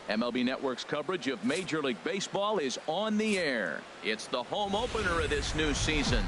MLB Network's coverage of Major League Baseball is on the air. It's the home opener of this new season.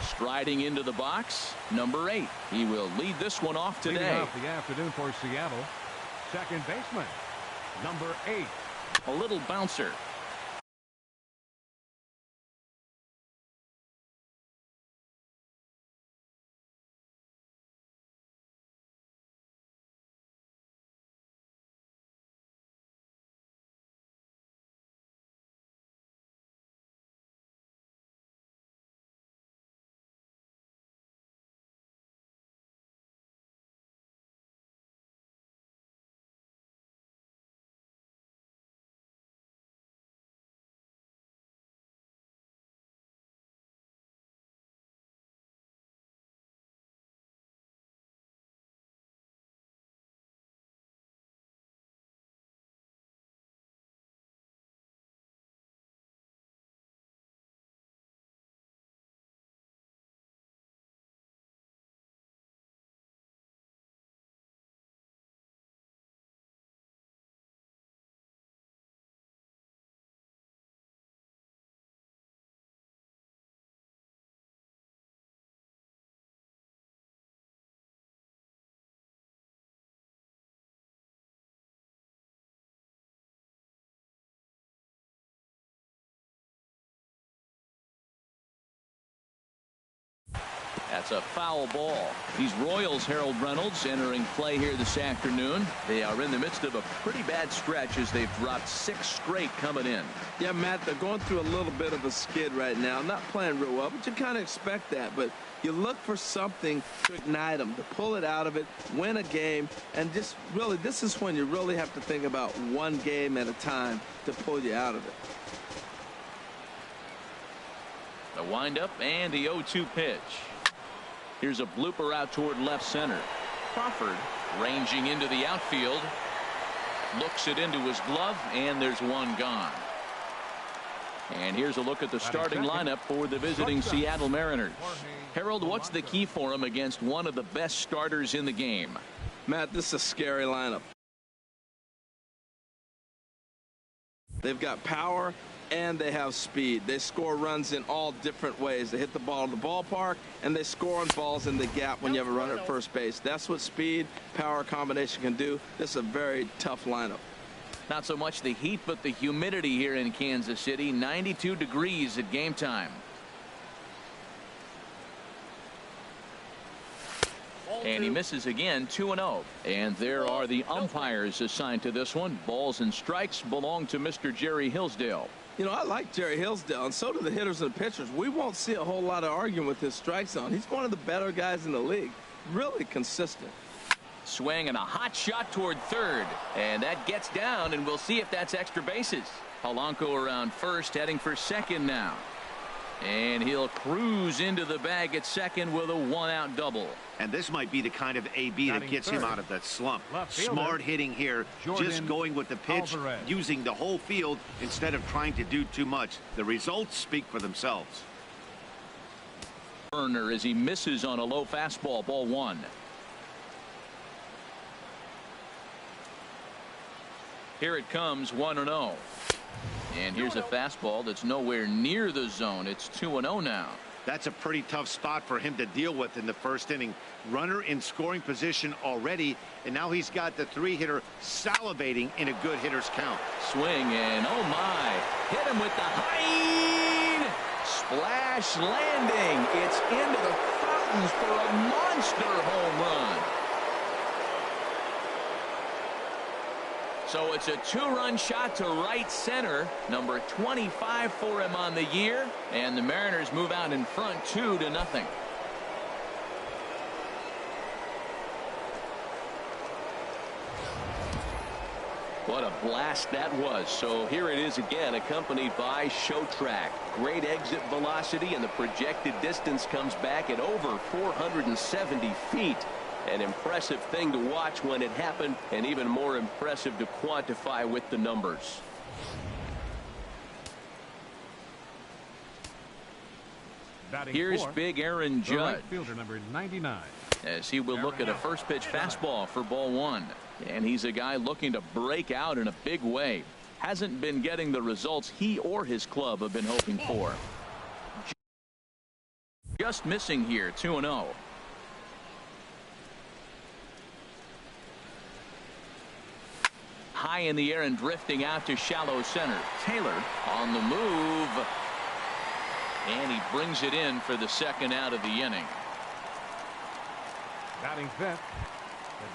Striding into the box, number 8. He will lead this one off today. Leading off the afternoon for Seattle, second baseman, number 8. A little bouncer. That's a foul ball. These Royals, Harold Reynolds, entering play here this afternoon. They are in the midst of a pretty bad stretch as they've dropped 6 straight coming in. Yeah, Matt, they're going through a little bit of a skid right now. Not playing real well, but you kind of expect that. But you look for something to ignite them, to pull it out of it, win a game, and just really, this is when you really have to think about one game at a time to pull you out of it. The windup and the 0-2 pitch. Here's a blooper out toward left center. Crawford ranging into the outfield. Looks it into his glove, and there's one gone. And here's a look at the starting lineup for the visiting Seattle Mariners. Harold, what's the key for him against one of the best starters in the game? Matt, this is a scary lineup. They've got power and they have speed. They score runs in all different ways. They hit the ball in the ballpark, and they score on balls in the gap when you have a runner at first base. That's what speed, power combination can do. This is a very tough lineup. Not so much the heat, but the humidity here in Kansas City. 92 degrees at game time. And he misses again, 2-0. And there are the umpires assigned to this one. Balls and strikes belong to Mr. Jerry Hillsdale. You know, I like Jerry Hillsdale, and so do the hitters and the pitchers. We won't see a whole lot of arguing with his strike zone. He's one of the better guys in the league. Really consistent. Swing and a hot shot toward third. And that gets down, and we'll see if that's extra bases. Polanco around first, heading for second now. And he'll cruise into the bag at second with a one-out double. And this might be the kind of AB that gets him out of that slump. Smart hitting here, just going with the pitch, using the whole field instead of trying to do too much. The results speak for themselves. Burner as he misses on a low fastball, ball one. Here it comes, 1-0. And here's a fastball that's nowhere near the zone. It's 2-0 now. That's a pretty tough spot for him to deal with in the first inning. Runner in scoring position already, and now he's got the three-hitter salivating in a good hitter's count. Swing, and oh my, hit him with the high splash landing. It's into the fountains for a monster home run. So it's a two-run shot to right center, number 25 for him on the year, and the Mariners move out in front 2-0. What a blast that was. So here it is again, accompanied by show track. Great exit velocity, and the projected distance comes back at over 470 feet. An impressive thing to watch when it happened, and even more impressive to quantify with the numbers. Here's big Aaron Judge, right fielder number 99, as he will look at a first pitch fastball for ball one. And he's a guy looking to break out in a big way. Hasn't been getting the results he or his club have been hoping for. Just missing here, 2-0. High in the air and drifting out to shallow center. Taylor on the move. And he brings it in for the second out of the inning. Batting fifth,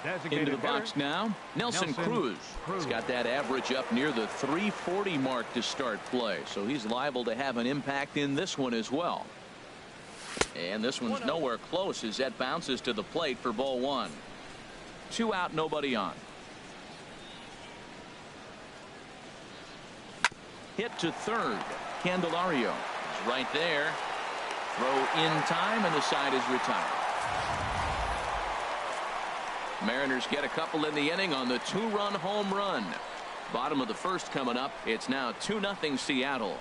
the designated into the box now, Nelson Cruz. He's got that average up near the 340 mark to start play, so he's liable to have an impact in this one as well. And this one's nowhere close as that bounces to the plate for ball one. 2 out, nobody on. Hit to third. Candelario is right there. Throw in time, and the side is retired. Mariners get a couple in the inning on the 2-run home run. Bottom of the first coming up. It's now 2-0 Seattle.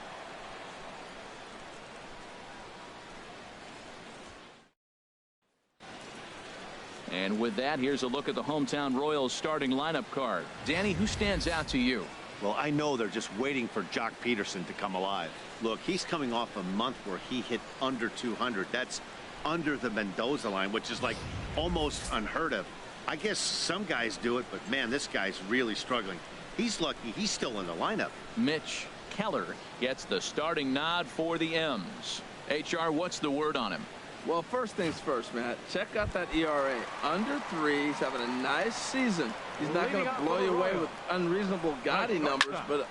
And with that, here's a look at the hometown Royals starting lineup card. Danny, who stands out to you? Well, I know they're just waiting for Jock Peterson to come alive. Look, he's coming off a month where he hit under 200. That's under the Mendoza line, which is like almost unheard of. I guess some guys do it, but man, this guy's really struggling. He's lucky he's still in the lineup. Mitch Keller gets the starting nod for the M's. HR, what's the word on him? Well, first things first, Matt. Check out that ERA. Under 3. He's having a nice season. He's not going to blow you away with unreasonable gaudy numbers, but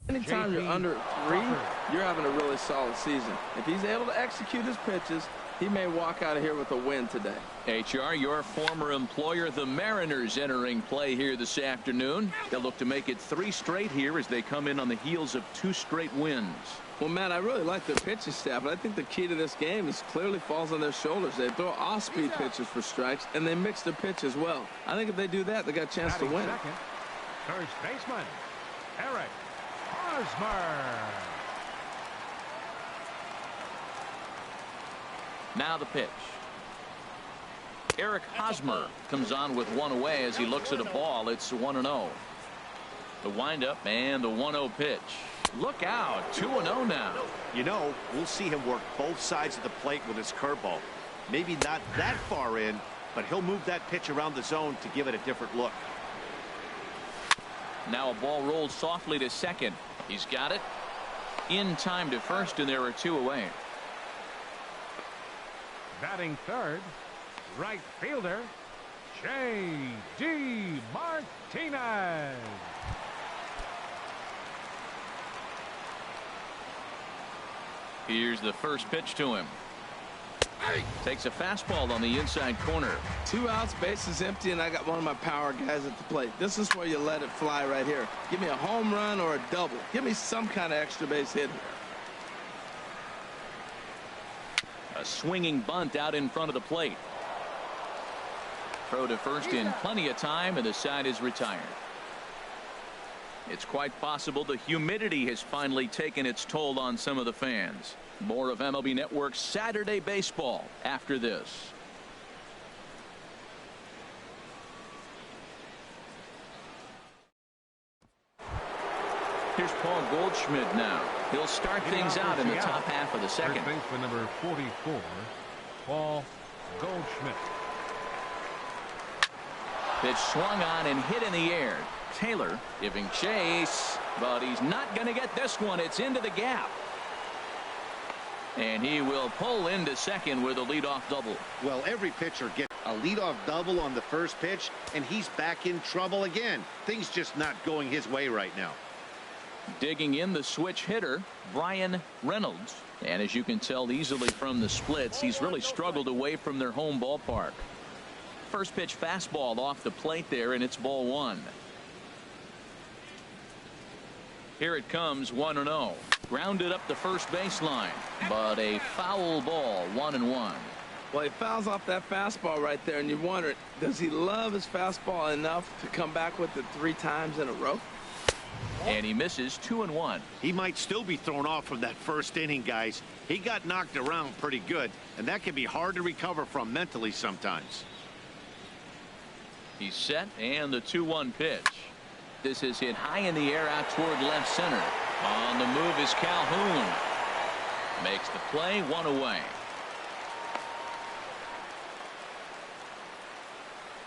anytime you're under 3, you're having a really solid season. If he's able to execute his pitches, he may walk out of here with a win today. HR, your former employer, the Mariners, entering play here this afternoon. They'll look to make it 3 straight here as they come in on the heels of 2 straight wins. Well, Matt, I really like their pitching staff, but I think the key to this game is clearly falls on their shoulders. They throw off-speed pitches for strikes, and they mix their pitch as well. I think if they do that, they got a chance to win. Second, first baseman, Eric Hosmer. Now the pitch. Eric Hosmer comes on with 1 away as he looks at a ball. It's 1-0. The windup and the 1-0 pitch. Look out, 2-0 now. You know, we'll see him work both sides of the plate with his curveball. Maybe not that far in, but he'll move that pitch around the zone to give it a different look. Now a ball rolled softly to second. He's got it in time to first, and there are two away. Batting third, right fielder, J.D. Martinez. Here's the first pitch to him. Takes a fastball on the inside corner. 2 outs, bases empty, and I got one of my power guys at the plate. This is where you let it fly right here. Give me a home run or a double. Give me some kind of extra base hit here. A swinging bunt out in front of the plate. Throw to first in plenty of time, and the side is retired. It's quite possible the humidity has finally taken its toll on some of the fans. More of MLB Network's Saturday Baseball after this. Here's Paul Goldschmidt now. He'll start things out in the top half of the second. First baseman number 44, Paul Goldschmidt. Pitch swung on and hit in the air. Taylor giving chase, but he's not going to get this one. It's into the gap. And he will pull into second with a leadoff double. Well, every pitcher gets a leadoff double on the first pitch, and he's back in trouble again. Things just not going his way right now. Digging in the switch hitter, Brian Reynolds. And as you can tell easily from the splits, he's really struggled away from their home ballpark. First pitch fastball off the plate there, and it's ball one. Here it comes, 1-0. Grounded up the first baseline, but a foul ball, 1-1. Well, he fouls off that fastball right there, and you wonder, does he love his fastball enough to come back with it 3 times in a row? And he misses 2-1. He might still be thrown off from that first inning, guys. He got knocked around pretty good, and that can be hard to recover from mentally sometimes. He's set, and the 2-1 pitch. This is hit high in the air out toward left center. On the move is Calhoun. Makes the play, 1 away.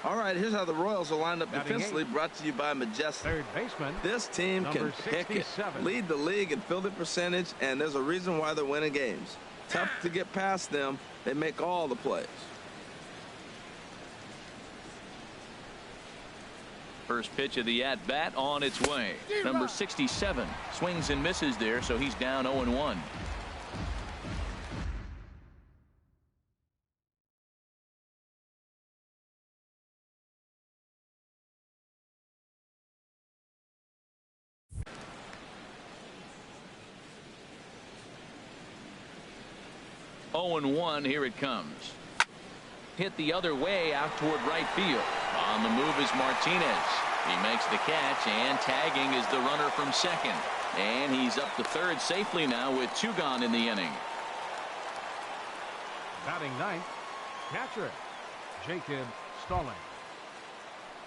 All right, here's how the Royals are lined up Batting defensively, 8. brought to you by Majestic. Third baseman, This team can number pick it, 67. lead the league in fielding percentage, and there's a reason why they're winning games. Tough to get past them. They make all the plays. First pitch of the at-bat on its way. Number 67 swings and misses there, so he's down 0-1. Here it comes. Hit the other way out toward right field. On the move is Martinez. He makes the catch, and tagging is the runner from second. And he's up to third safely now with 2 gone in the inning. Batting ninth, catcher, Jacob Stallings.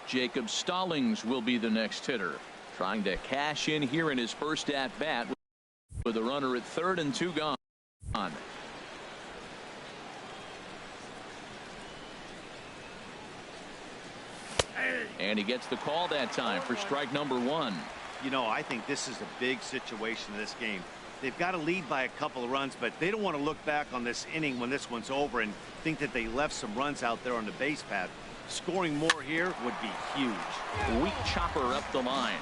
Jacob Stallings will be the next hitter, trying to cash in here in his first at-bat with a runner at third and 2 gone. And he gets the call that time for strike number 1. You know, I think this is a big situation in this game. They've got to lead by a couple of runs, but they don't want to look back on this inning when this one's over and think that they left some runs out there on the base path. Scoring more here would be huge. Weak chopper up the line.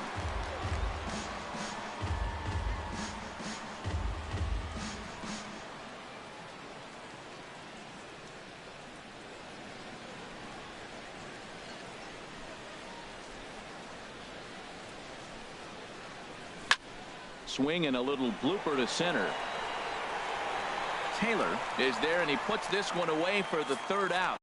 Swing and a little blooper to center. Taylor is there, and he puts this one away for the 3rd out.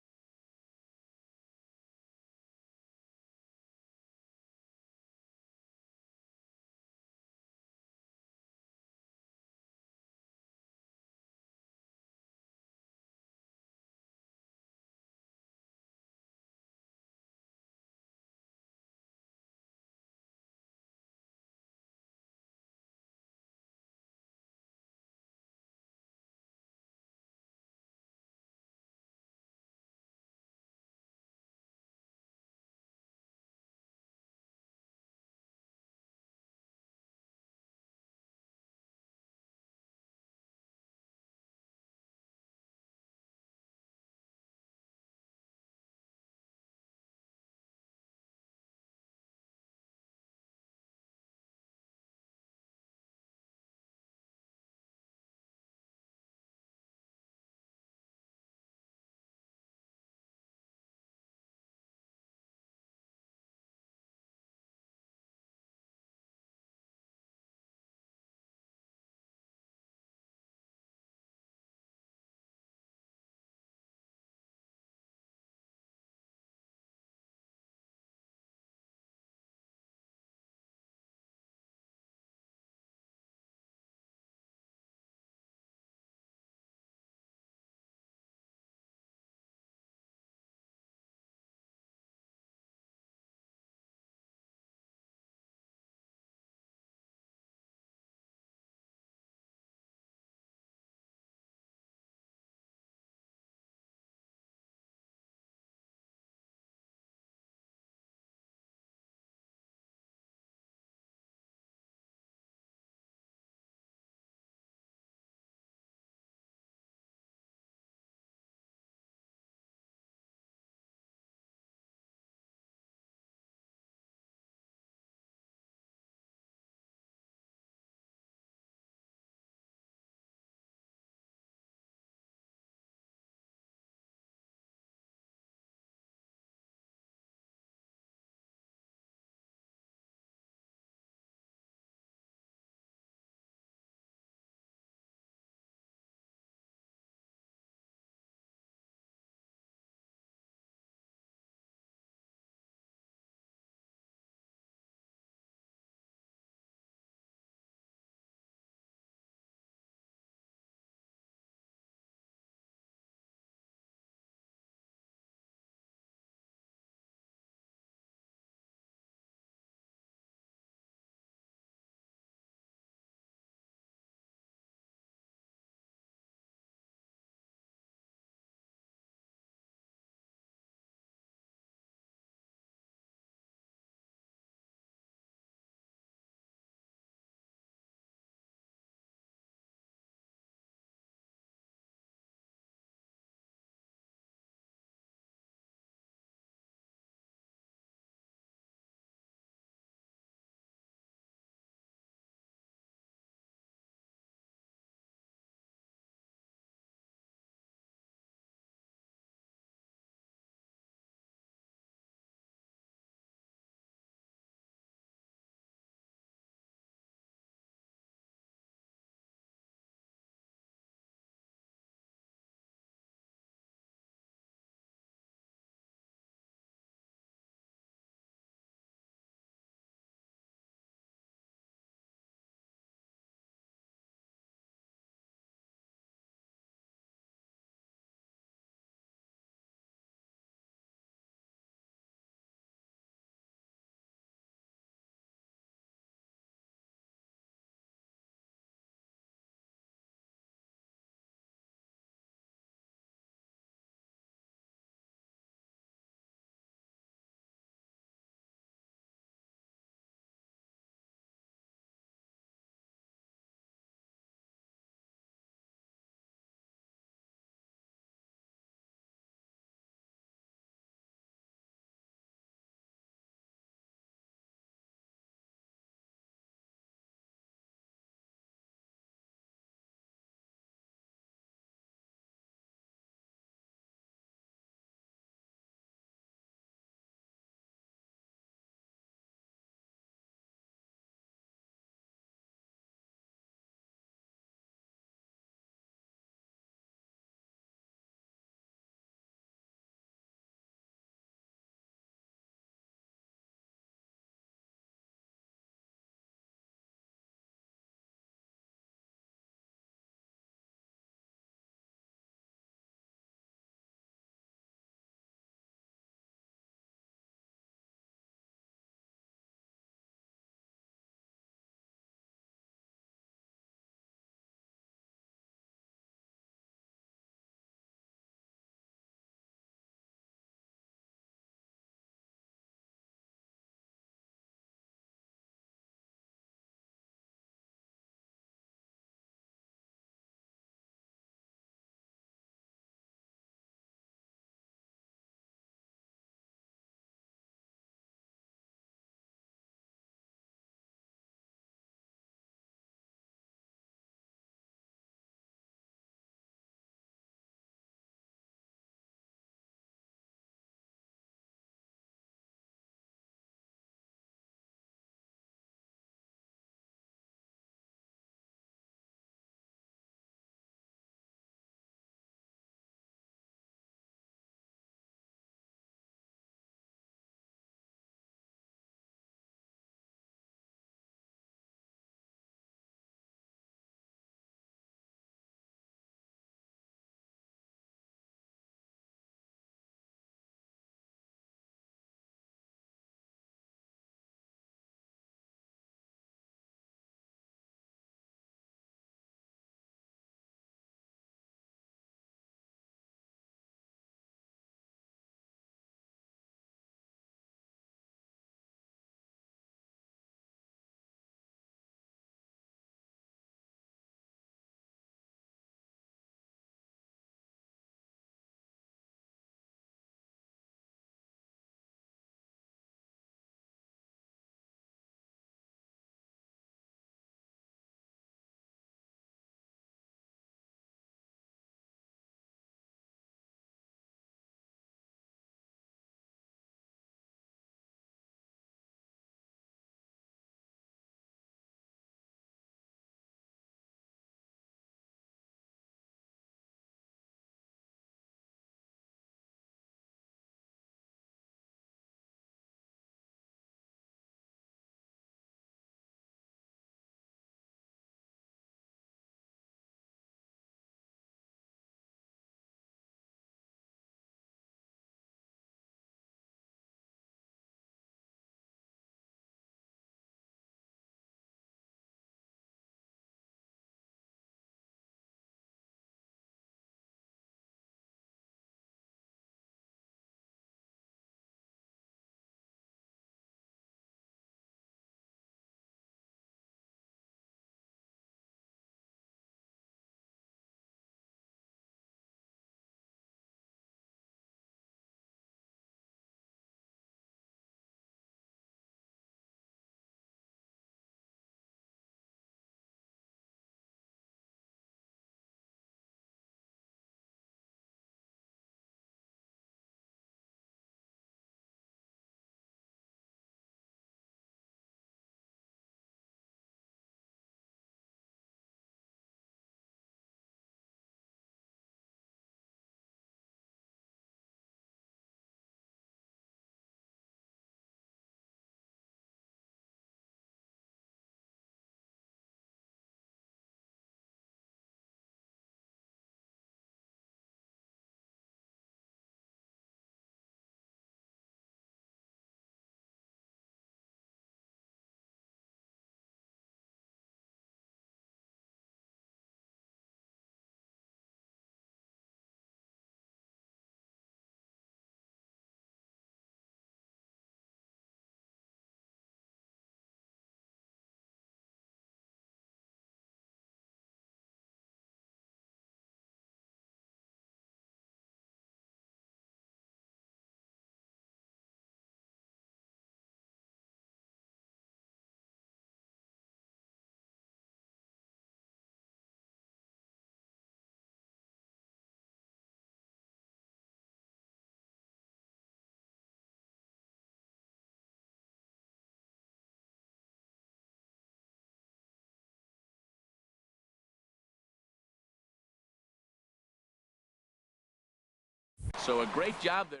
So a great job there.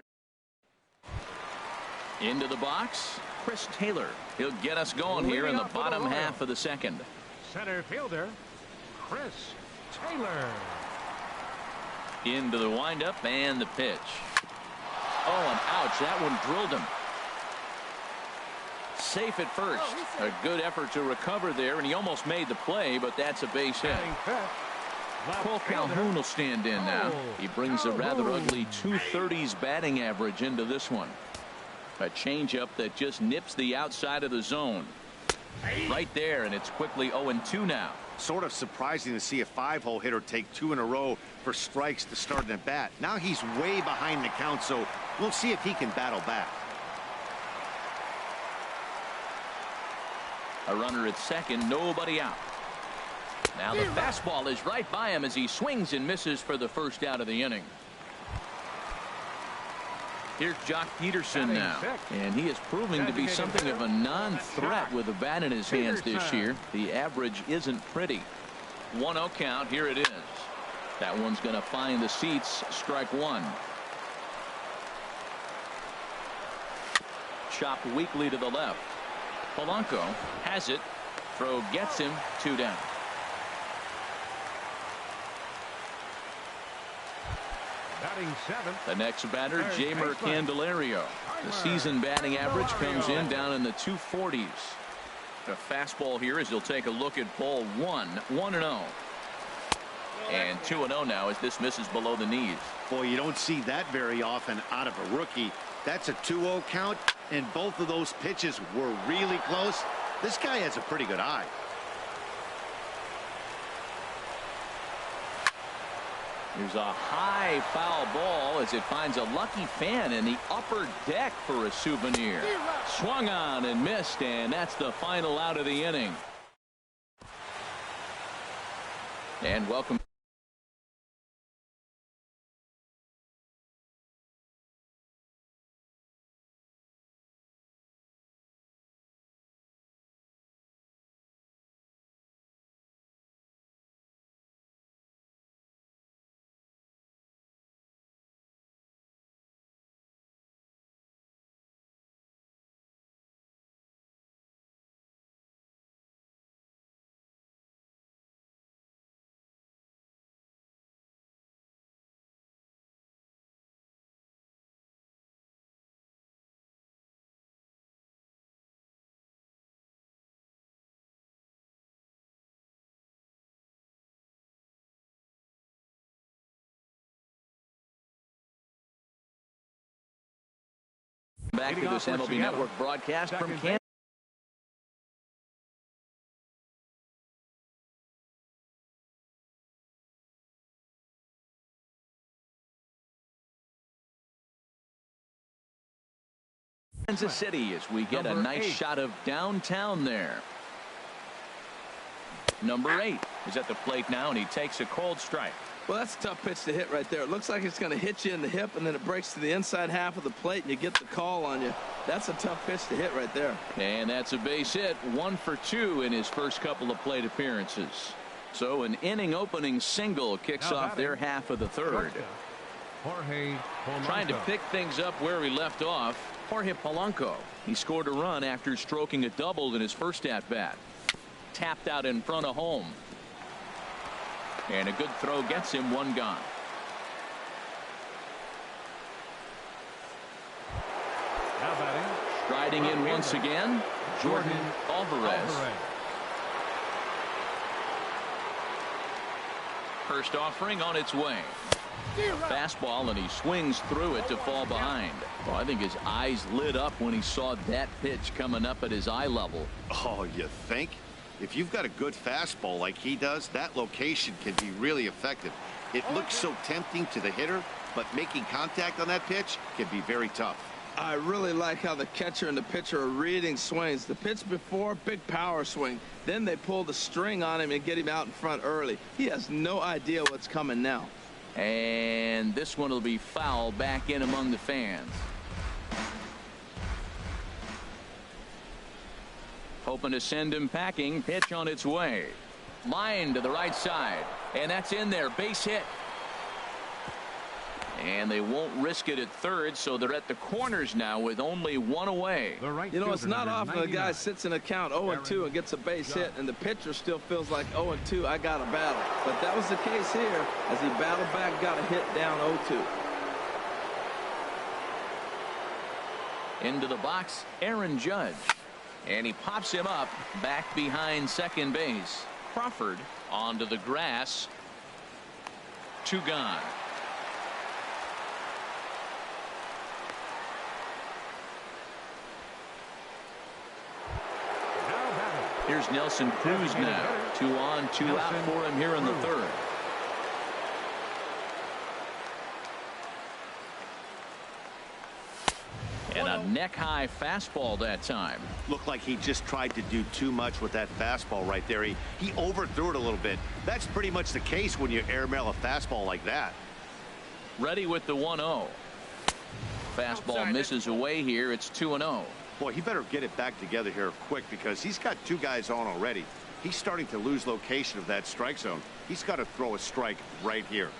Into the box, Chris Taylor. He'll get us going here in the bottom half of the second. Center fielder, Chris Taylor. Into the windup and the pitch. Oh, and ouch, that one drilled him. Safe at first. A good effort to recover there, and he almost made the play, but that's a base hit. Cole Calhoun will stand in now. He brings a rather ugly 230s batting average into this one. A changeup that just nips the outside of the zone. Right there, and it's quickly 0-2 now. Sort of surprising to see a 5-hole hitter take 2 in a row for strikes to start an at bat. Now he's way behind the count, so we'll see if he can battle back. A runner at second, nobody out. Now the fastball is right by him as he swings and misses for the first out of the inning. Here's Jock Peterson now, and he is proving to be something of a non-threat with the bat in his hands this year. The average isn't pretty. 1-0 count. Here it is. That one's going to find the seats. Strike one. Chopped weakly to the left. Polanco has it. Throw gets him. 2 down. Batting seventh. The next batter, Jeimer Candelario. The season batting average comes in down in the 240s. The fastball here as he'll take a look at ball 1. 1-0. And 2-0 now as this misses below the knees. Boy, you don't see that very often out of a rookie. That's a 2-0 count, and both of those pitches were really close. This guy has a pretty good eye. Here's a high foul ball as it finds a lucky fan in the upper deck for a souvenir. Swung on and missed, and that's the final out of the inning. And welcome. Back to this MLB Network broadcast from Kansas. Kansas City as we get a nice shot of downtown there. Number 8 is at the plate now, and he takes a cold strike. Well, that's a tough pitch to hit right there. It looks like it's going to hit you in the hip, and then it breaks to the inside half of the plate, and you get the call on you. That's a tough pitch to hit right there. And that's a base hit. 1 for 2 in his first couple of plate appearances. So an inning opening single kicks off their half of the third. Trying to pick things up where we left off. Jorge Polanco. He scored a run after stroking a double in his first at bat. Tapped out in front of home. And a good throw gets him 1 gone. Now batting. Striding in once again, Jordan Alvarez. First offering on its way. Fastball, and he swings through it to fall behind. Well, I think his eyes lit up when he saw that pitch coming up at his eye level. Oh, you think? If you've got a good fastball like he does, that location can be really effective. It looks so tempting to the hitter, but making contact on that pitch can be very tough. I really like how the catcher and the pitcher are reading swings. The pitch before, big power swing. Then they pull the string on him and get him out in front early. He has no idea what's coming now. And this one will be foul back in among the fans. Hoping to send him packing. Pitch on its way. Line to the right side. And that's in there. Base hit. And they won't risk it at third, so they're at the corners now with only one away. You know, it's not often a guy sits in a count 0-2 and gets a base hit, and the pitcher still feels like 0-2, I got a battle. But that was the case here as he battled back, got a hit down 0-2. Into the box, Aaron Judge. And he pops him up back behind second base. Crawford onto the grass. 2 gone. Here's Nelson Cruz now. 2 on, 2 out for him here in the third. And a neck-high fastball that time. Looked like he just tried to do too much with that fastball right there. He overthrew it a little bit. That's pretty much the case when you airmail a fastball like that. Ready with the 1-0. Fastball misses away here. It's 2-0. Boy, he better get it back together here quick because he's got 2 guys on already. He's starting to lose location of that strike zone. He's got to throw a strike right here.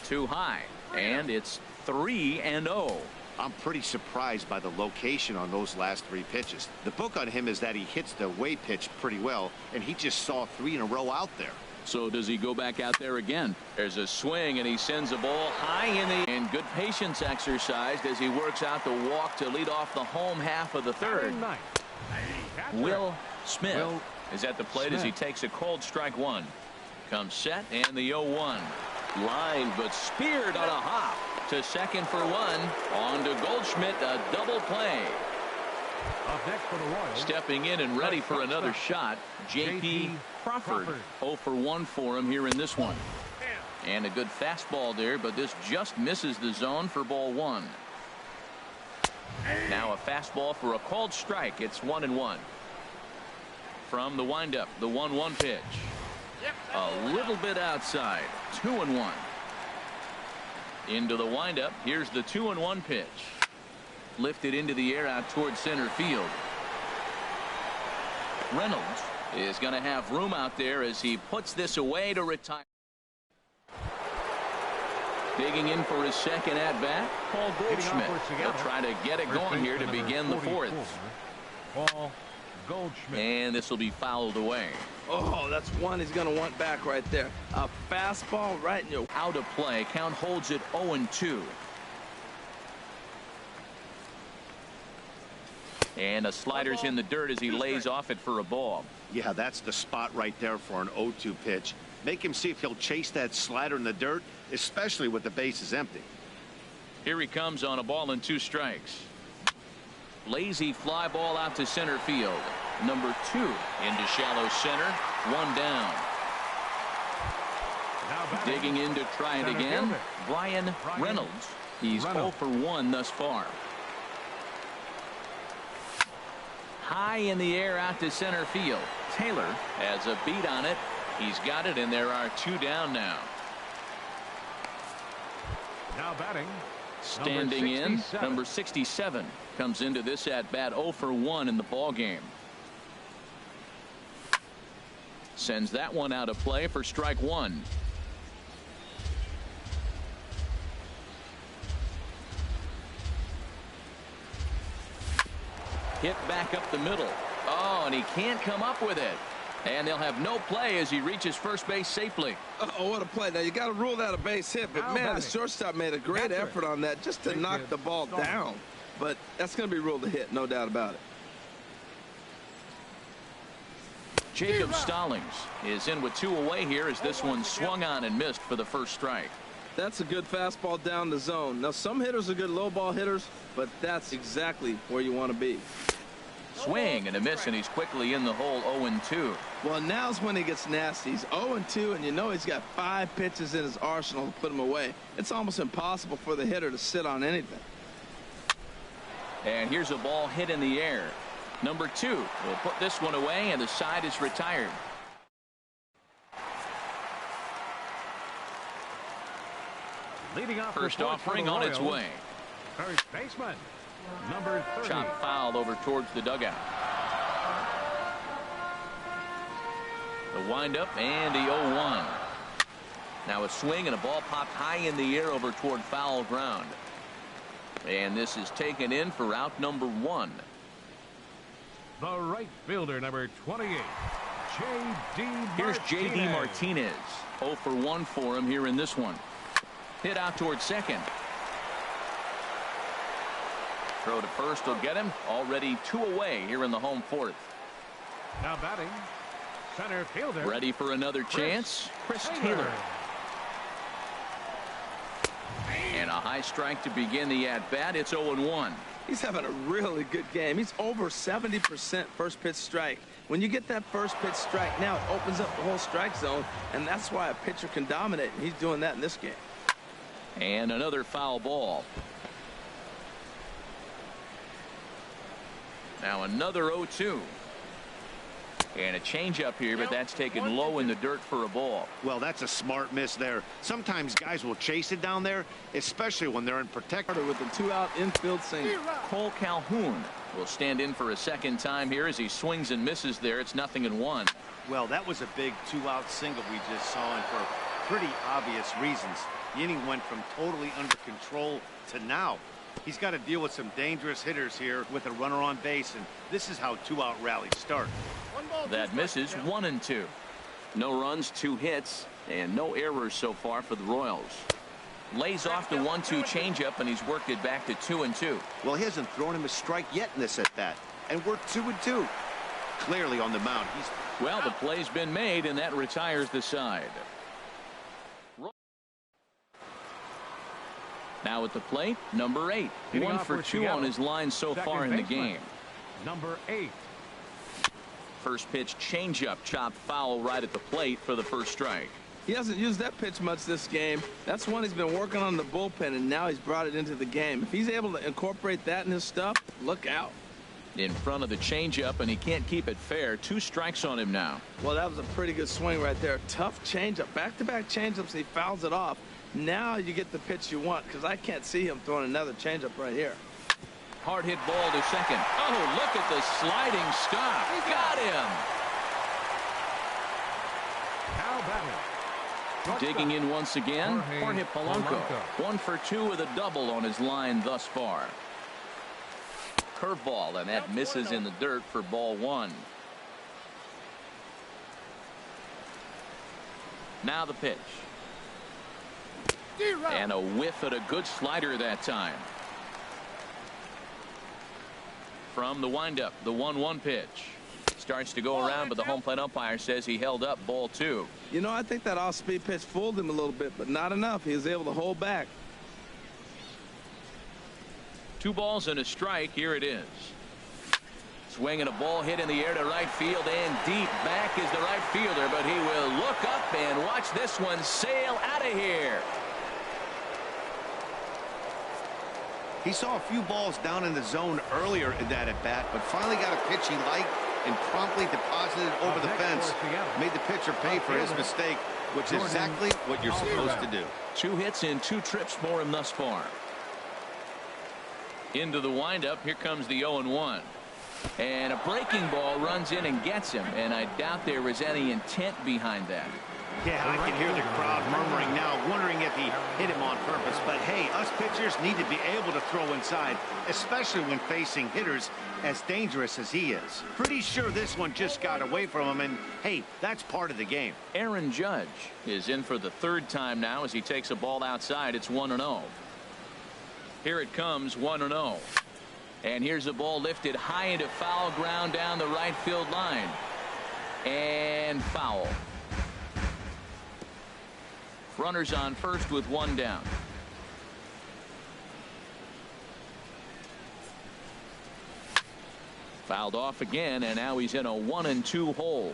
Too high, and it's 3-0. I'm pretty surprised by the location on those last 3 pitches. The book on him is that he hits the away pitch pretty well, and he just saw 3 in a row out there. So does he go back out there again? There's a swing, and he sends a ball high in the and good patience exercised as he works out the walk to lead off the home half of the third. Will Smith is at the plate as he takes a cold strike 1. Comes set, and the 0-1. Line, but speared on a hop to second for 1. On to Goldschmidt, a double play. Up next for the Royals. Stepping in and ready for another shot, J.P. Crawford. 0 for 1 for him here in this one. And a good fastball there, but this just misses the zone for ball 1. Now a fastball for a called strike. It's 1-1. From the windup, the 1-1 pitch. A little bit outside. 2-1. Into the windup. Here's the 2-1 pitch. Lifted into the air out towards center field. Reynolds is going to have room out there as he puts this away to retire. Digging in for his second at bat, Paul Goldschmidt. He'll try to get it going here to begin the 4th. Paul Goldschmidt. And this will be fouled away. Oh, that's one he's going to want back right there. A fastball right in your out of play. Count holds it 0-2. And a slider's in the dirt as he lays off it for a ball. Yeah, that's the spot right there for an 0-2 pitch. Make him see if he'll chase that slider in the dirt, especially with the bases empty. Here he comes on a ball and 2 strikes. Lazy fly ball out to center field. Number 2 into shallow center. 1 down. Digging in to try it again. Brian Reynolds. He's 0 for 1 thus far. High in the air out to center field. Taylor has a beat on it. He's got it, and there are 2 down now. Now batting. Standing in, number 67 comes into this at bat 0 for 1 in the ball game. Sends that one out of play for strike 1. Hit back up the middle. Oh, and he can't come up with it. And they'll have no play as he reaches first base safely. Oh, what a play. Now, you got to rule that a base hit. But, man, the shortstop made a great effort on that just to knock the ball down. But that's going to be ruled a hit, no doubt about it. Jacob Stallings is in with 2 away here as this one swung on and missed for the first strike. That's a good fastball down the zone. Now, some hitters are good low ball hitters, but that's exactly where you want to be. Swing and a miss, and he's quickly in the hole 0-2. Well, now's when he gets nasty. He's 0-2, and you know he's got 5 pitches in his arsenal to put him away. It's almost impossible for the hitter to sit on anything. And here's a ball hit in the air. Number 2 will put this one away, and the side is retired. Leading off first offering on its way. First baseman, number 30. Chop foul over towards the dugout. The windup and the 0-1. Now a swing and a ball popped high in the air over toward foul ground. And this is taken in for out number 1. The right fielder, number 28, J.D. Here's J.D. Martinez. 0 for 1 for him here in this one. Hit out towards second. Throw to first will get him. Already 2 away here in the home 4th. Now batting, center fielder. Ready for another chance. Chris Taylor. And a high strike to begin the at-bat. It's 0-1. He's having a really good game. He's over 70% first pitch strike. When you get that first pitch strike, now it opens up the whole strike zone, and that's why a pitcher can dominate, and he's doing that in this game. And another foul ball. Now another 0-2. And a changeup here, but that's taken low in the dirt for a ball. Well, that's a smart miss there. Sometimes guys will chase it down there, especially when they're in protector. With the 2-out infield single. Cole Calhoun will stand in for a second time here as he swings and misses there. It's 0-1. Well, that was a big 2-out single we just saw, and for pretty obvious reasons. The inning went from totally under control to now. He's got to deal with some dangerous hitters here with a runner on base, and this is how 2-out rallies start. That misses. 1-2. No runs, 2 hits, and no errors so far for the Royals. Lays off the 1-2 changeup, and he's worked it back to 2-2. Well, he hasn't thrown him a strike yet in this at-bat, and we're 2-2. Clearly on the mound. Well, the play's been made, and that retires the side. Now at the plate, number 8. 1 for 2 on his line so far in the game. Number 8. First pitch changeup chopped foul right at the plate for the first strike. He hasn't used that pitch much this game. That's one he's been working on in the bullpen, and now he's brought it into the game. If he's able to incorporate that in his stuff, look out. In front of the changeup, and he can't keep it fair. 2 strikes on him now. Well, that was a pretty good swing right there. Tough changeup. Back-to-back changeups, and he fouls it off. Now you get the pitch you want, because I can't see him throwing another changeup right here. Hard hit ball to second. Oh, look at the sliding stop. Got him. Now batting. Digging in once again, Jorge Polanco. 1 for 2 with a double on his line thus far. Curveball, and that misses in the dirt for ball 1. Now the pitch. And a whiff at a good slider that time. From the windup, the 1-1 pitch. Starts to go around, but the home plate umpire says he held up ball 2. You know, I think that off-speed pitch fooled him a little bit, but not enough. He was able to hold back. 2 balls and a strike. Here it is. Swinging a ball hit in the air to right field, and deep back is the right fielder, but he will look up and watch this one sail out of here. He saw a few balls down in the zone earlier in that at-bat, but finally got a pitch he liked and promptly deposited it over the fence. Made the pitcher pay for his mistake, which is exactly what you're supposed to do. 2 hits and 2 trips for him thus far. Into the windup. Here comes the 0-1. And a breaking ball runs in and gets him, and I doubt there was any intent behind that. Yeah, I can hear the crowd murmuring now, wondering if he hit him on purpose. But hey, us pitchers need to be able to throw inside, especially when facing hitters as dangerous as he is. Pretty sure this one just got away from him, and hey, that's part of the game. Aaron Judge is in for the 3rd time now as he takes a ball outside. It's 1-0. Here it comes, 1-0. And here's the ball lifted high into foul ground down the right field line. And foul. Runners on first with 1 down. Fouled off again, and now he's in a 1-2 hole.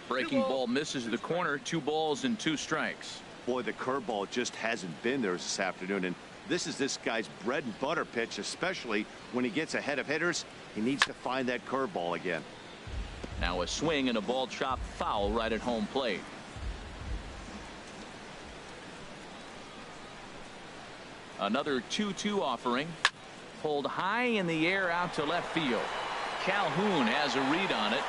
Breaking ball misses the corner. 2 balls and 2 strikes. Boy, the curveball just hasn't been there this afternoon, and this is this guy's bread and butter pitch, especially when he gets ahead of hitters. He needs to find that curveball again. Now a swing and a ball chopped foul right at home plate. Another 2-2 offering. Pulled high in the air out to left field. Calhoun has a read on it.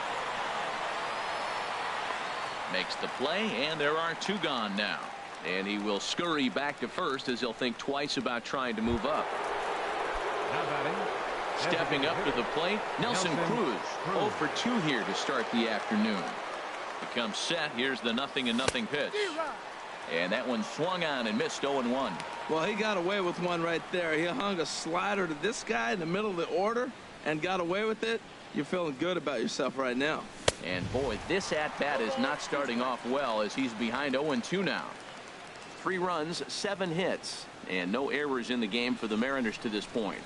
Makes the play, and there are two gone now. And he will scurry back to first as he'll think twice about trying to move up. Now batting. Stepping up to the plate, Nelson Cruz. 0 for 2 here to start the afternoon. He comes set. Here's the 0-0 pitch. And that one swung on and missed. 0-1. Well, he got away with one right there. He hung a slider to this guy in the middle of the order and got away with it. You're feeling good about yourself right now. And boy, this at-bat is not starting off well as he's behind 0-2 now. 3 runs, 7 hits, and no errors in the game for the Mariners to this point.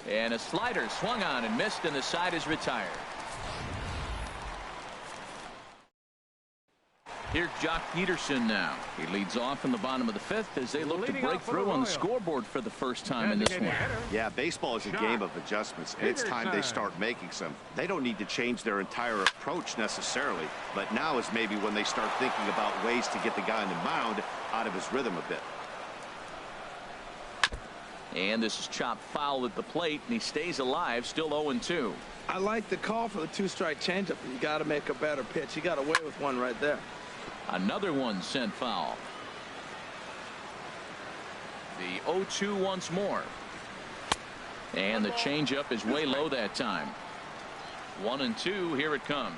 And a slider swung on and missed, and the side is retired. Here's Jock Peterson now. He leads off in the bottom of the 5th as they look to break through on the scoreboard for the first time in this one. Yeah, baseball is a game of adjustments, and it's time they start making some. They don't need to change their entire approach necessarily, but now is maybe when they start thinking about ways to get the guy on the mound out of his rhythm a bit. And this is chopped foul at the plate, and he stays alive, still 0-2. I like the call for the 2-strike changeup. You got to make a better pitch. He got away with one right there. Another one sent foul. The 0-2 once more. And the changeup is way low that time. 1-2. Here it comes.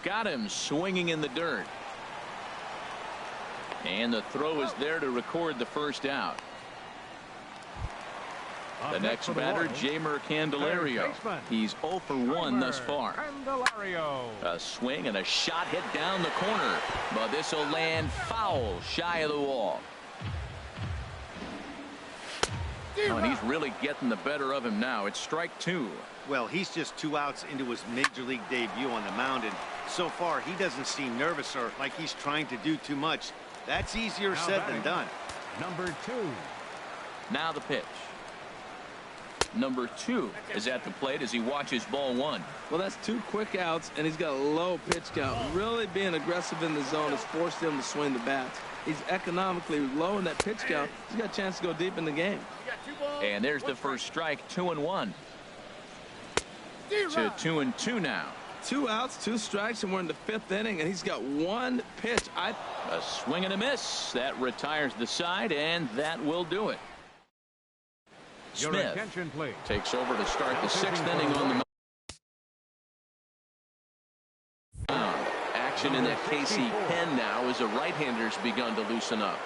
Got him swinging in the dirt. And the throw is there to record the first out. The next batter, Jeimer Candelario. He's 0 for 1 thus far. A swing and a shot hit down the corner, but this will land foul shy of the wall. Oh, and he's really getting the better of him now. It's strike 2. Well, he's just 2 outs into his major league debut on the mound, and so far he doesn't seem nervous or like he's trying to do too much. That's easier said than done. Number 2. Now the pitch. Number 2 is at the plate as he watches ball 1. Well, that's 2 quick outs, and he's got a low pitch count. Really being aggressive in the zone has forced him to swing the bats. He's economically low in that pitch count. He's got a chance to go deep in the game. And there's the first strike. 2-1. To 2-2 now. 2 outs, 2 strikes, and we're in the 5th inning, and he's got 1 pitch. A swing and a miss. That retires the side, and that will do it. Smith takes over to start the 6th inning on the mound. Action in that KC pen now as the right-hander's begun to loosen up.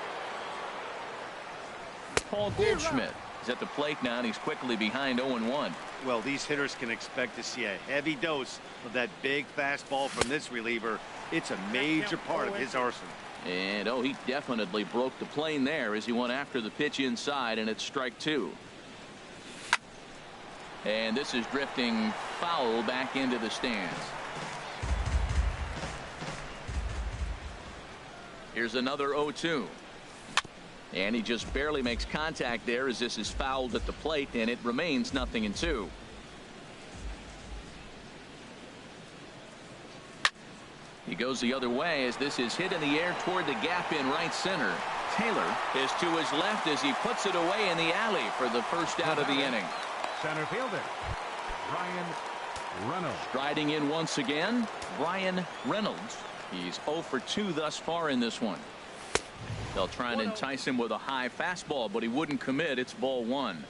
Paul Goldschmidt is at the plate now, and he's quickly behind 0-1. Well, these hitters can expect to see a heavy dose of that big fastball from this reliever. It's a major part of his arsenal. And he definitely broke the plane there as he went after the pitch inside, and it's strike 2. And this is drifting foul back into the stands. Here's another 0-2. And he just barely makes contact there as this is fouled at the plate, and it remains 0-2. He goes the other way as this is hit in the air toward the gap in right center. Taylor is to his left as he puts it away in the alley for the first out of the inning. Center fielder, Brian Reynolds. Striding in once again, Brian Reynolds. He's 0 for 2 thus far in this one. They'll try and entice him with a high fastball, but he wouldn't commit. It's ball 1.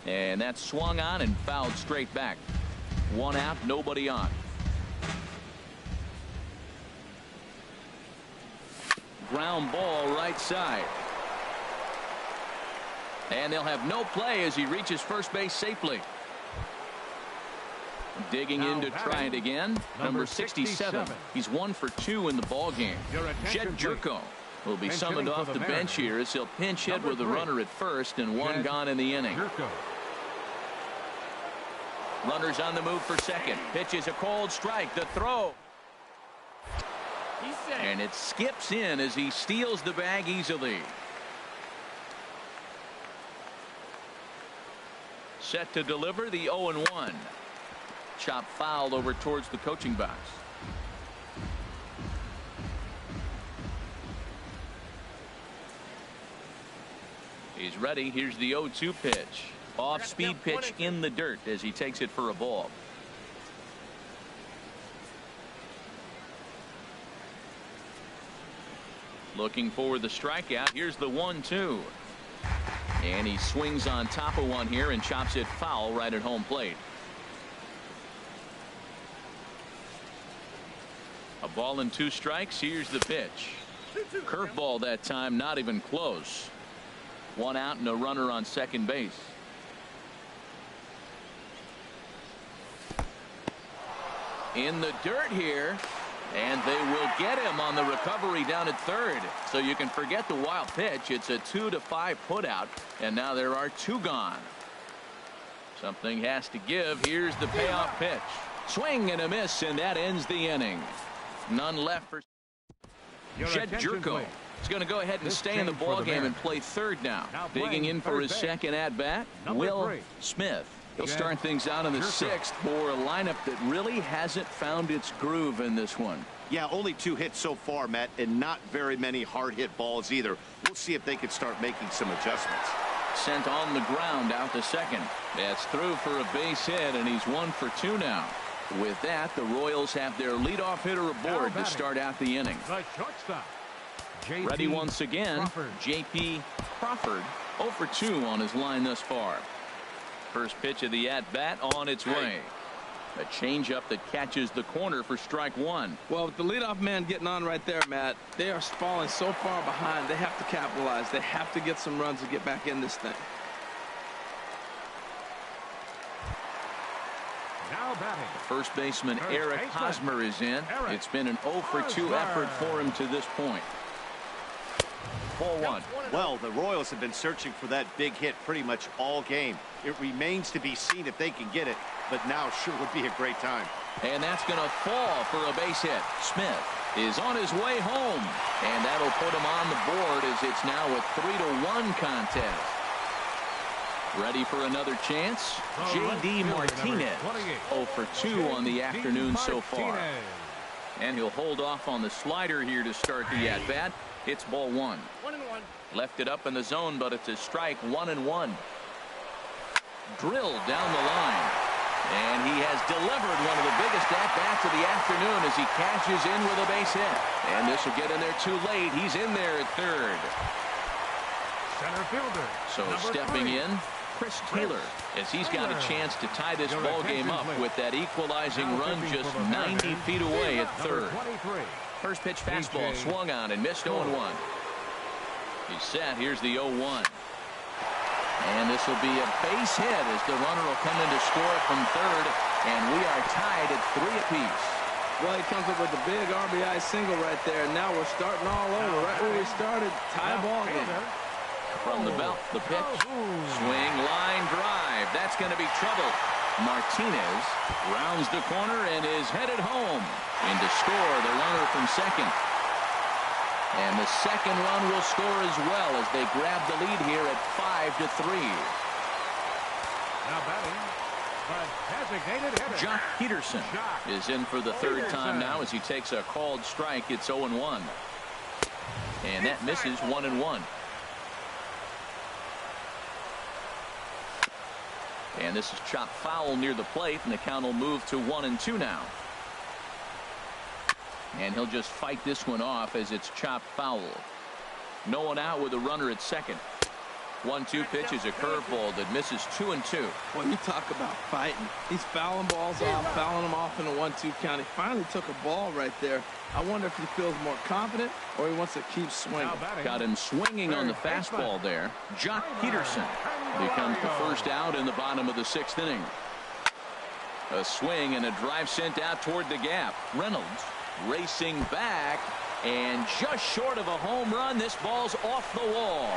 And that's swung on and fouled straight back. 1 out, nobody on. Ground ball right side. And they'll have no play as he reaches first base safely. Digging in to try it again. Number 67. He's 1 for 2 in the ball game. Jed Jerko will be summoned off the bench here as he'll pinch hit with a runner at first and 1 gone in the inning. Runners on the move for second. Pitch is a cold strike. The throw. And it skips in as he steals the bag easily. Set to deliver the 0-1. Chop fouled over towards the coaching box. He's ready. Here's the 0-2 pitch. Off-speed pitch in the dirt as he takes it for a ball. Looking for the strikeout. Here's the 1-2. And he swings on top of one here and chops it foul right at home plate. A ball and 2 strikes. Here's the pitch. Curveball that time, not even close. 1 out and a runner on second base. In the dirt here. And they will get him on the recovery down at third. So you can forget the wild pitch. It's a 2-5 putout. And now there are 2 gone. Something has to give. Here's the payoff pitch. Swing and a miss, and that ends the inning. None left for Jed Jerko. He's going to go ahead and stay in the ball game and play third now. Digging in for his second at bat, Will Smith. He'll start things out in the 6th for a lineup that really hasn't found its groove in this one. Yeah, only 2 hits so far, Matt, and not very many hard hit balls either. We'll see if they can start making some adjustments. Sent on the ground out to second. That's through for a base hit, and he's 1 for 2 now. With that, the Royals have their leadoff hitter aboard to start out the inning. The shortstop, Ready once again, J.P. Crawford, 0 for 2 on his line thus far. First pitch of the at-bat on its way. A changeup that catches the corner for strike 1. Well, with the leadoff man getting on right there, Matt, they are falling so far behind. They have to capitalize. They have to get some runs to get back in this thing. Now batting. First baseman Eric Hosmer is in. It's been an 0 for 2 effort for him to this point. Ball 1. Well, the Royals have been searching for that big hit pretty much all game. It remains to be seen if they can get it, but now sure would be a great time. And that's going to fall for a base hit. Smith is on his way home, and that'll put him on the board as it's now a 3-1 contest. Ready for another chance? J.D. Martinez, 0 for 2 on the afternoon so far. And he'll hold off on the slider here to start the at-bat. It's ball 1. Left it up in the zone, but it's a strike. 1-1. Drilled down the line. And he has delivered one of the biggest at-bats of the afternoon as he cashes in with a base hit. And this will get in there too late. He's in there at third. Center fielder. So stepping in, Chris Taylor, as he's got a chance to tie this ball game up with that equalizing run just 90 feet away at third. First pitch fastball swung on and missed 0-1. He's set. Here's the 0-1. And this will be a base hit as the runner will come in to score from third. And we are tied at 3 apiece. Well, he comes up with a big RBI single right there. And now we're starting all over. Right where we started. Tie ball game. From the belt, the pitch. Swing, line, drive. That's going to be trouble. Martinez rounds the corner and is headed home. In to score the runner from second. And the second run will score as well as they grab the lead here at 5-3. Now batting, the designated hitter. Jock Peterson is in for the third time now as he takes a called strike. It's 0-1. And that misses 1-1. And this is chopped foul near the plate, and the count will move to 1-2 now. And he'll just fight this one off as it's chopped foul. No one out with a runner at second. 1-2 pitch is a curveball that misses 2-2. Well, you talk about fighting. He's fouling balls off, fouling them off in a 1-2 count. He finally took a ball right there. I wonder if he feels more confident or he wants to keep swinging. Got him swinging on the fastball there. Jock Peterson becomes the first out in the bottom of the 6th inning. A swing and a drive sent out toward the gap. Reynolds racing back and just short of a home run. This ball's off the wall.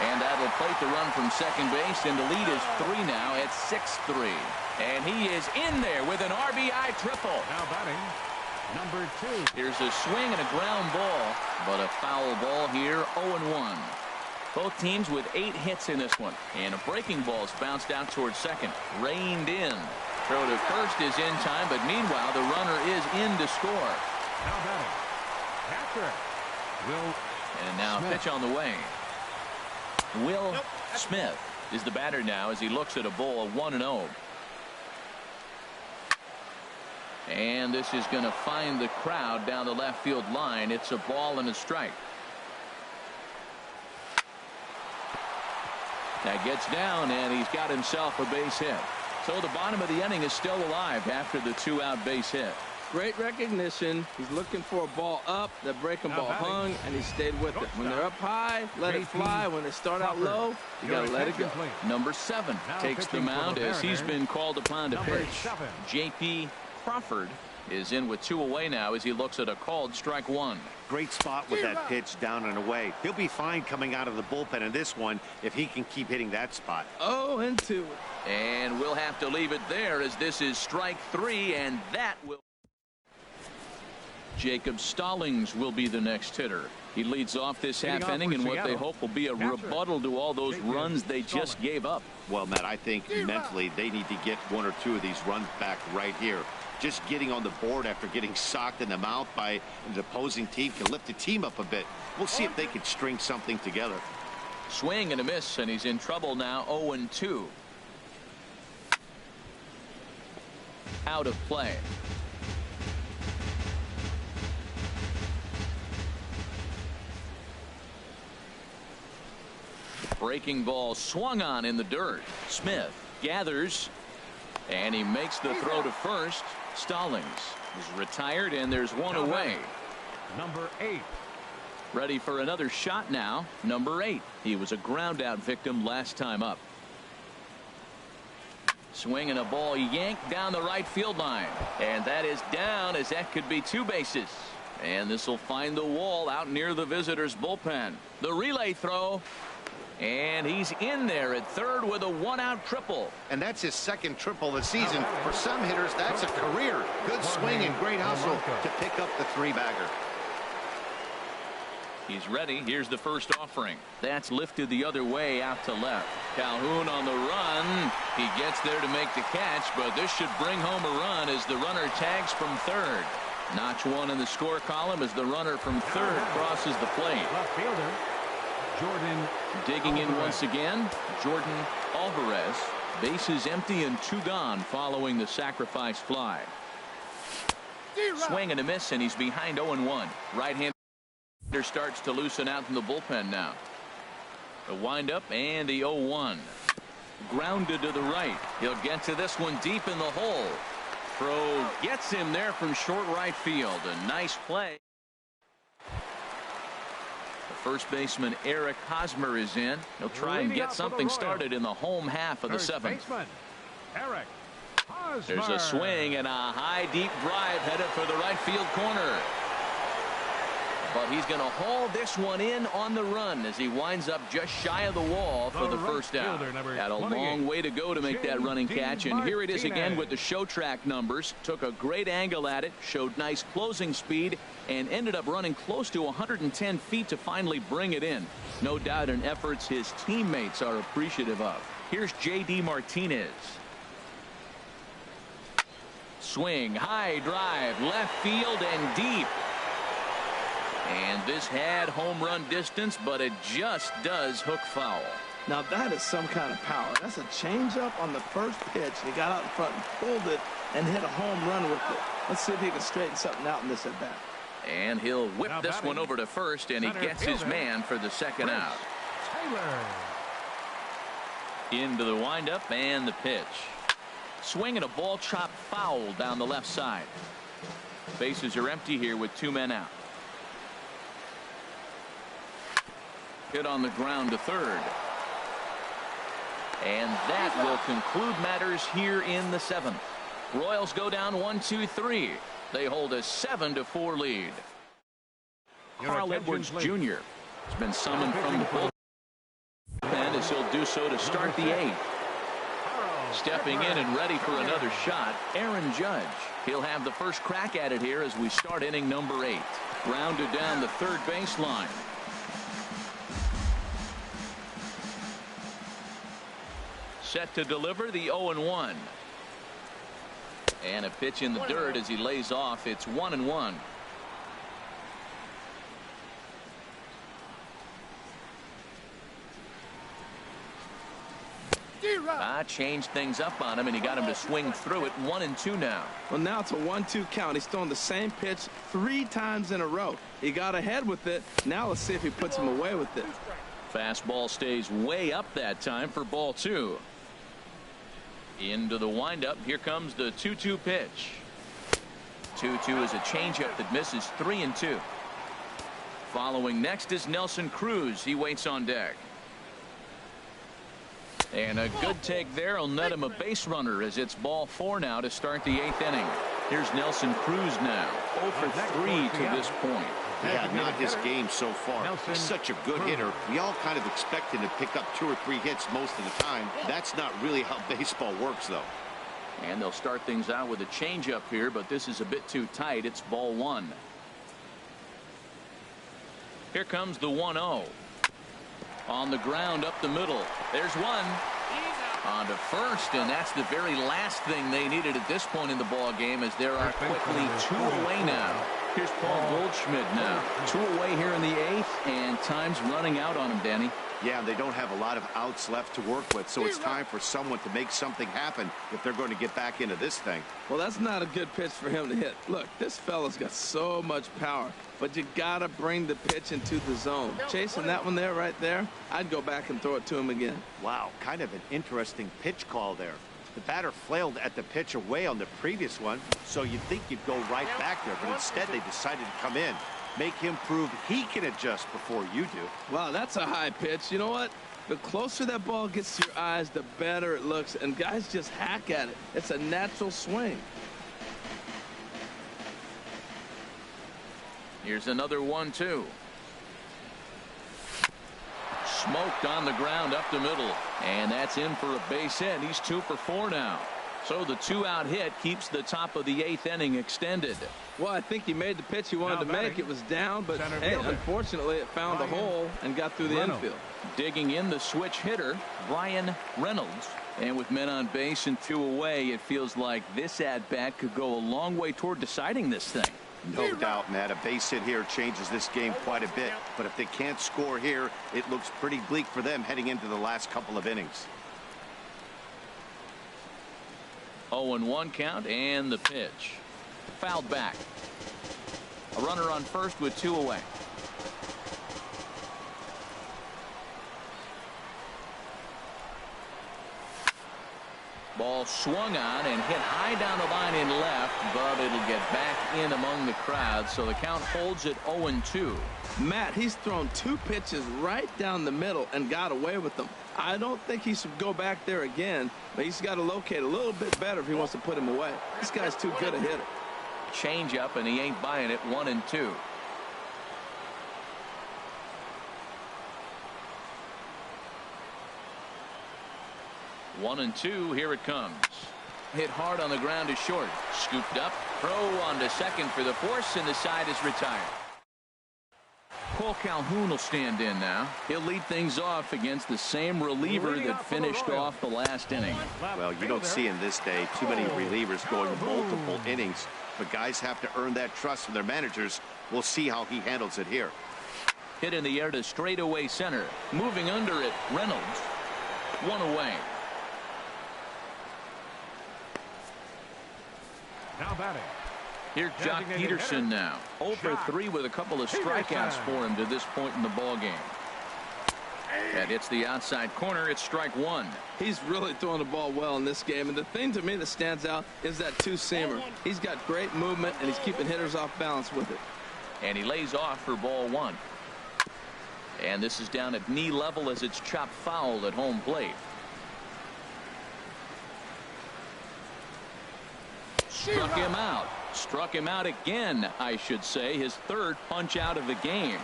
And that'll plate the run from second base, and the lead is 3 now at 6-3. And he is in there with an RBI triple. Now batting, number 2. Here's a swing and a ground ball, but a foul ball here, 0-1. Both teams with 8 hits in this one. And a breaking ball is bounced out towards second. Reined in. Throw to first is in time, but meanwhile, the runner is in to score. Now batting, catcher Will And now Smith. pitch on the way. Will Smith is the batter now as he looks at a ball of 1-0. And this is going to find the crowd down the left field line. It's a ball and a strike. That gets down, and he's got himself a base hit. So the bottom of the inning is still alive after the 2-out base hit. Great recognition. He's looking for a ball up. The breaking ball hung, and he stayed with it. When they're up high, let it fly. When they start out low, you got to let it go. Number 7 takes the mound as he's been called upon to pitch. J.P. Crawford is in with 2 away now as he looks at a called strike 1. Great spot with that pitch down and away. He'll be fine coming out of the bullpen in this one if he can keep hitting that spot. 0-2. And we'll have to leave it there as this is strike 3, and that will. Jacob Stallings will be the next hitter. He leads off this half inning in what they hope will be a rebuttal to all those runs they just gave up. Well, Matt, I think mentally they need to get 1 or 2 of these runs back right here. Just getting on the board after getting socked in the mouth by the opposing team can lift the team up a bit. We'll see if they can string something together. Swing and a miss, and he's in trouble now. 0-2. Out of play. Breaking ball swung on in the dirt. Smith gathers, and he makes the throw to first. Stallings is retired, and there's 1 away. Number 8. Ready for another shot now. Number 8. He was a ground out victim last time up. Swinging a ball yanked down the right field line, and that is down as that could be 2 bases. And this will find the wall out near the visitors' bullpen. The relay throw. And he's in there at third with a 1-out triple. And that's his 2nd triple of the season. For some hitters, that's a career. Good swing and great hustle to pick up the 3-bagger. He's ready. Here's the first offering. That's lifted the other way out to left. Calhoun on the run. He gets there to make the catch, but this should bring home a run as the runner tags from third. Notch 1 in the score column as the runner from third crosses the plate. Left fielder Jordan digging in once again. Jordan Alvarez. Bases empty and 2 gone following the sacrifice fly. Swing and a miss, and he's behind 0-1. Right-hander starts to loosen out in the bullpen now. The windup and the 0-1. Grounded to the right. He'll get to this one deep in the hole. Throw gets him there from short right field. A nice play. First baseman Eric Hosmer is in. He'll try and get something started in the home half of the 7th. Eric Hosmer. There's a swing and a high deep drive headed for the right field corner. But he's going to haul this one in on the run as he winds up just shy of the wall for the first out. Had a long way to go to make that running catch, and here it is again with the show track numbers. Took a great angle at it, showed nice closing speed, and ended up running close to 110 feet to finally bring it in. No doubt in efforts his teammates are appreciative of. Here's J.D. Martinez. Swing, high drive, left field and deep. And this had home run distance, but it just does hook foul. Now that is some kind of power. That's a changeup on the first pitch. He got out in front and pulled it and hit a home run with it. Let's see if he can straighten something out in this at bat. And he'll whip this one over to first, and he gets his man for the 2nd out. Into the windup and the pitch. Swinging a ball chopped foul down the left side. Bases are empty here with 2 men out. Hit on the ground to third. And that will conclude matters here in the 7th. Royals go down 1-2-3. They hold a 7-4 lead. Carl Edwards Jr. has been summoned from the bullpen as he'll do so to start the 8th. Stepping in and ready for another shot, Aaron Judge. He'll have the first crack at it here as we start inning number 8. Grounded down the third baseline. Set to deliver the 0-1. And a pitch in the dirt as he lays off. It's 1-1. Changed things up on him, and he got him to swing through it. 1-2 now. Well, now it's a 1-2 count. He's throwing the same pitch 3 times in a row. He got ahead with it. Now let's see if he puts him away with it. Fastball stays way up that time for ball 2. Into the windup. Here comes the 2-2 pitch. 2-2 is a changeup that misses. 3-2. Following next is Nelson Cruz. He waits on deck. And a good take there will net him a base runner as it's ball 4 now to start the 8th inning. Here's Nelson Cruz now. 0 for 3 to this point. Yeah, not his game so far. He's such a good hitter. We all kind of expect him to pick up 2 or 3 hits most of the time. That's not really how baseball works, though. And they'll start things out with a changeup here, but this is a bit too tight. It's ball 1. Here comes the 1-0. On the ground up the middle. There's one. On to first, and that's the very last thing they needed at this point in the ball game, as there are quickly 2 away now. Here's Paul Goldschmidt now. 2 away here in the 8th, and time's running out on him, Danny. Yeah, they don't have a lot of outs left to work with, so it's time for someone to make something happen if they're going to get back into this thing. Well, that's not a good pitch for him to hit. Look, this fella's got so much power, but you got to bring the pitch into the zone. Chasing that one there, right there, I'd go back and throw it to him again. Wow, kind of an interesting pitch call there. The batter flailed at the pitch away on the previous one, so you'd think you'd go right back there, but instead they decided to come in. Make him prove he can adjust before you do. Wow, that's a high pitch. You know what? The closer that ball gets to your eyes, the better it looks, and guys just hack at it. It's a natural swing. Here's another 1-2. Smoked on the ground up the middle, and that's in for a base hit. He's 2 for 4 now. So the 2-out hit keeps the top of the 8th inning extended. Well, I think he made the pitch he wanted to make. It was down, but hey, unfortunately it found the hole and got through the infield. Digging in the switch hitter, Brian Reynolds. And with men on base and 2 away, it feels like this at-bat could go a long way toward deciding this thing. No doubt, Matt. A base hit here changes this game quite a bit. But if they can't score here, it looks pretty bleak for them heading into the last couple of innings. 0-1 count, and the pitch. Fouled back. A runner on first with 2 away. Ball swung on and hit high down the line in left, but it'll get back in among the crowd, so the count holds at 0-2. Matt, he's thrown 2 pitches right down the middle and got away with them. I don't think he should go back there again, but he's got to locate a little bit better if he wants to put him away. This guy's too good a hitter. Change up, and he ain't buying it. 1-2. One and two. Here it comes. Hit hard on the ground is short. Scooped up. Throw on to second for the force, and the side is retired. Cole Calhoun will stand in now. He'll lead things off against the same reliever that finished off the last inning. Well, you don't see in this day too many relievers going multiple innings, but guys have to earn that trust from their managers. We'll see how he handles it here. Hit in the air to straightaway center. Moving under it, Reynolds. 1 away. Now batting. Here's Jock Peterson now. 0 for 3 with a couple of strikeouts for him to this point in the ball game. That hits the outside corner. It's strike 1. He's really throwing the ball well in this game, and the thing to me that stands out is that 2-seamer. He's got great movement, and he's keeping hitters off balance with it. And he lays off for ball 1. And this is down at knee level as it's chopped foul at home plate. Struck him out. Struck him out again, I should say. His 3rd punch out of the game.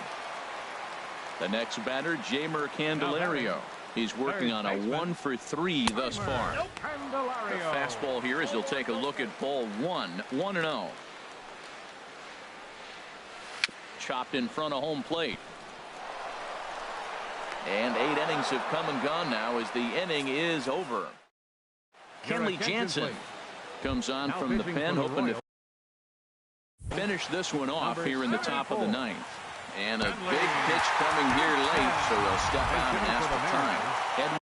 The next batter, Jeimer Candelario. He's working on a 1 for 3 thus far. The fastball here as he'll take a look at ball 1. 1-0. Chopped in front of home plate. And 8 innings have come and gone now as the inning is over. Kenley Jansen comes on from the pen, hoping to finish this one off here in the top of the 9th. And a big pitch coming here late, so he'll step out and ask for time.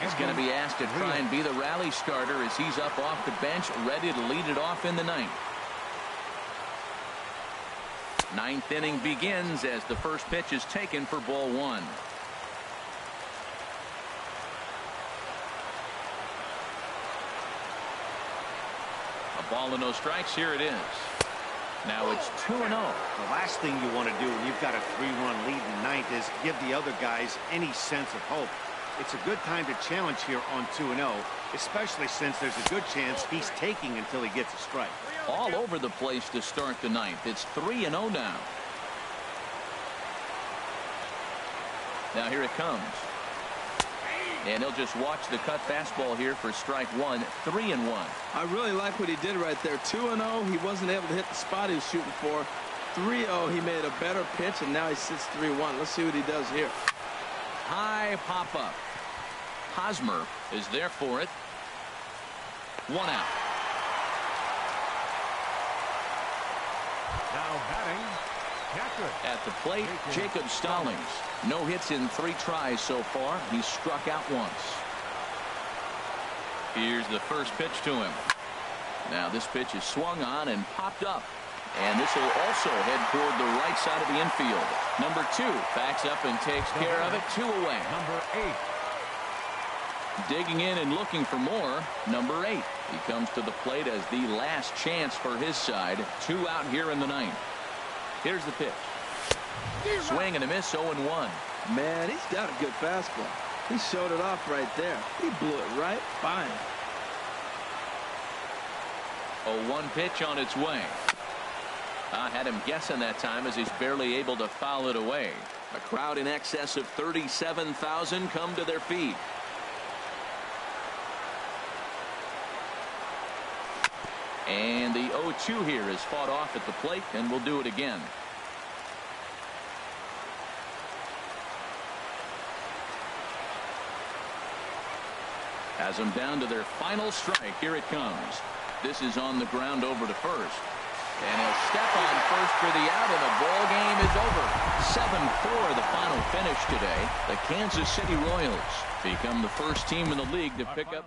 He's going to be asked to try and be the rally starter as he's up off the bench, ready to lead it off in the ninth. Ninth inning begins as the first pitch is taken for ball one. A ball and no strikes. Here it is. Now it's 2-0. The last thing you want to do when you've got a 3-run lead in ninth is give the other guys any sense of hope. It's a good time to challenge here on 2-0, especially since there's a good chance he's taking until he gets a strike. All over the place to start the ninth. It's 3-0 now. Now here it comes. And he'll just watch the cut fastball here for strike one. 3-1. I really like what he did right there. 2-0. He wasn't able to hit the spot he was shooting for. 3-0. He made a better pitch, and now he sits 3-1. Let's see what he does here. High pop up. Hosmer is there for it. 1 out. Now batting, catcher. At the plate, Jacob Stallings. No hits in 3 tries so far. He's struck out once. Here's the first pitch to him. Now this pitch is swung on and popped up. And this will also head toward the right side of the infield. Number 2 backs up and takes care of it. 2 away. Number 8. Digging in and looking for more. Number 8. He comes to the plate as the last chance for his side. 2 out here in the ninth. Here's the pitch. Swing and a miss. 0-1. Man, he's got a good fastball. He showed it off right there. He blew it right by him. 0-1 pitch on its way. I had him guessing that time as he's barely able to foul it away. A crowd in excess of 37,000 come to their feet. And the 0-2 here is fought off at the plate, and we'll do it again. Has them down to their final strike. Here it comes. This is on the ground over to first. And he'll step on first for the out, and the ball game is over. 7-4 the final finish today. The Kansas City Royals become the first team in the league to pick up